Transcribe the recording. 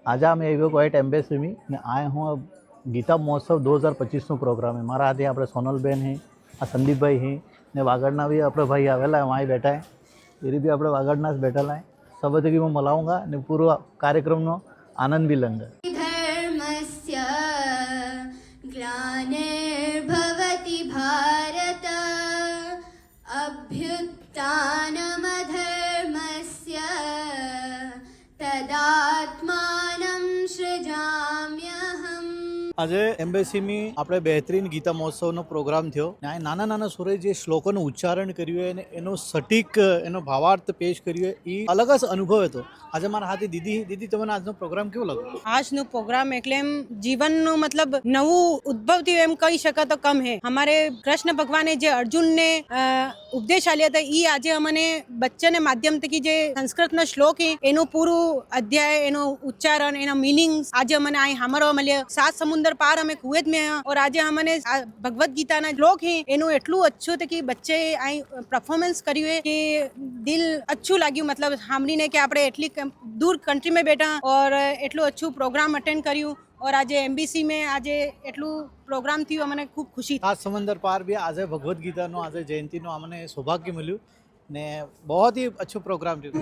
आज मैं આવ્યો કોઈટ એમ્બેસી ને આયા હું ગીતા મહોત્સવ 2025 પ્રોગ્રામ है મારા हाथे આપણે સોનલબેન है आ संदीप भाई है ने वागड़ना भी अपने भाई आवेला है वहीं बैठा है ये भी अपने वागड़ना से बैठा है सब की मैं मलाऊंगा ने पूरा कार्यक्रम नो आनंद भी लूंगा। धर्मस्य ग्लानिर्भवति भारत अभ्युत्थानमधर्मस्य तदात्मानं सृजाम्यहम्। आज एम्बेसी में આપણે બેહતરીન ગીતા મહોત્સવનો પ્રોગ્રામ થયો ને આ નાના નાના સુરે જે શ્લોકોનું ઉચ્ચારણ કર્યું અને એનો સટીક એનો ભાવાર્થ પેશ કર્યો એ અલગ જ અનુભવ હતો। આજે મારા હાથે દીદી તમને આજનો પ્રોગ્રામ કેવો લાગ્યો? આજનો પ્રોગ્રામ એટલે એમ જીવનનો મતલબ નવું ઉદ્ભવ થયું એમ કહી શકે તો કમ હે। हमारे कृष्ण भगवाने जे अर्जुन ने उपदेश आलिया था ई आज अमने बच्चे ने माध्यम थकी जे संस्कृत न श्लोक है एनो पूरू अध्याय एनो उच्चारण एनो मीनिंग आज अमने आई हमरो मले 7 समुद्र पार हमें कुवैत में और आज हमने भगवत गीता ना श्लोक है एनो एटलू अच्छो थे कि बच्चे आई परफॉर्मेंस कर्यु है कि दिल अच्छू लाग्यू मतलब सामने ने कि आपणे एटली दूर कंट्री में बैठा और एटलू अच्छू प्रोग्राम अटेंड कर्यु और आज एमबीसी में आज एटलू प्रोग्राम थी मैंने खूब खुशी। 7 समंदर पार भी आज भगवत गीता नो आज जयंती नो अमने सौभाग्य मिलू ने बहुत ही अच्छो प्रोग्राम थयो।